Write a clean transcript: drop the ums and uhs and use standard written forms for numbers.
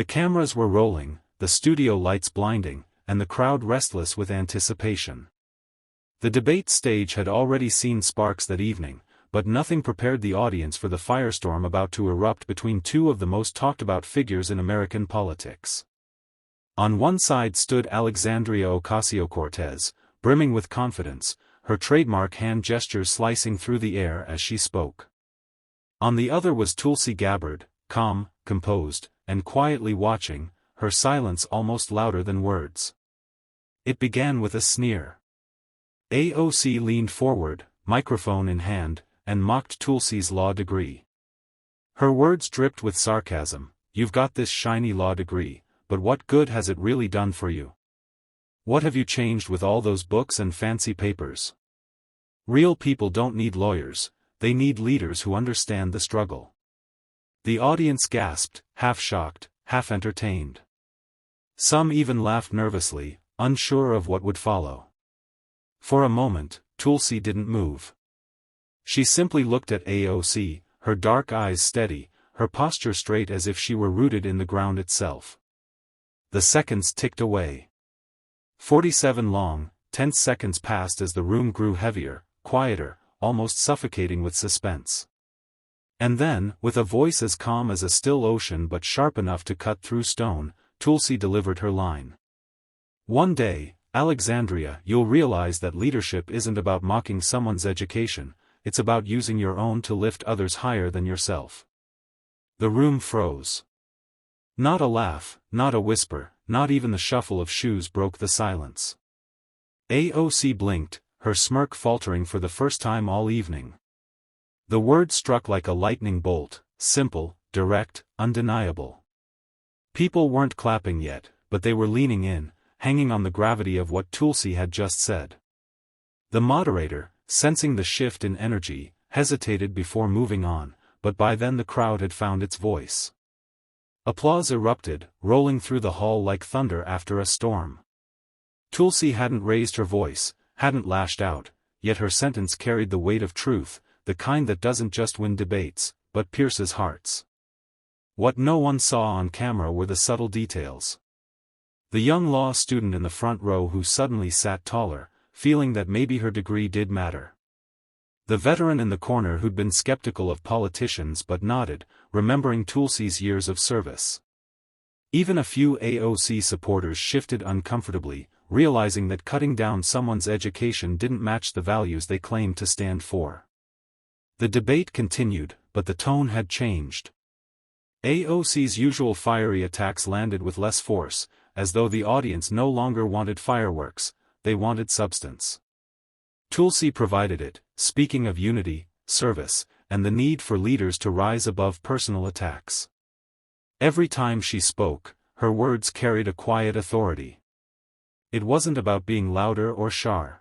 The cameras were rolling, the studio lights blinding, and the crowd restless with anticipation. The debate stage had already seen sparks that evening, but nothing prepared the audience for the firestorm about to erupt between two of the most talked-about figures in American politics. On one side stood Alexandria Ocasio-Cortez, brimming with confidence, her trademark hand gestures slicing through the air as she spoke. On the other was Tulsi Gabbard, calm, composed, and quietly watching, her silence almost louder than words. It began with a sneer. AOC leaned forward, microphone in hand, and mocked Tulsi's law degree. Her words dripped with sarcasm. "You've got this shiny law degree, but what good has it really done for you? What have you changed with all those books and fancy papers? Real people don't need lawyers, they need leaders who understand the struggle." The audience gasped, half shocked, half entertained. Some even laughed nervously, unsure of what would follow. For a moment, Tulsi didn't move. She simply looked at AOC, her dark eyes steady, her posture straight as if she were rooted in the ground itself. The seconds ticked away. 47 long, tense seconds passed as the room grew heavier, quieter, almost suffocating with suspense. And then, with a voice as calm as a still ocean but sharp enough to cut through stone, Tulsi delivered her line. "One day, Alexandria, you'll realize that leadership isn't about mocking someone's education, it's about using your own to lift others higher than yourself." The room froze. Not a laugh, not a whisper, not even the shuffle of shoes broke the silence. AOC blinked, her smirk faltering for the first time all evening. The word struck like a lightning bolt, simple, direct, undeniable. People weren't clapping yet, but they were leaning in, hanging on the gravity of what Tulsi had just said. The moderator, sensing the shift in energy, hesitated before moving on, but by then the crowd had found its voice. Applause erupted, rolling through the hall like thunder after a storm. Tulsi hadn't raised her voice, hadn't lashed out, yet her sentence carried the weight of truth, the kind that doesn't just win debates, but pierces hearts. What no one saw on camera were the subtle details. The young law student in the front row who suddenly sat taller, feeling that maybe her degree did matter. The veteran in the corner who'd been skeptical of politicians but nodded, remembering Tulsi's years of service. Even a few AOC supporters shifted uncomfortably, realizing that cutting down someone's education didn't match the values they claimed to stand for. The debate continued, but the tone had changed. AOC's usual fiery attacks landed with less force, as though the audience no longer wanted fireworks, they wanted substance. Tulsi provided it, speaking of unity, service, and the need for leaders to rise above personal attacks. Every time she spoke, her words carried a quiet authority. It wasn't about being louder or sharp.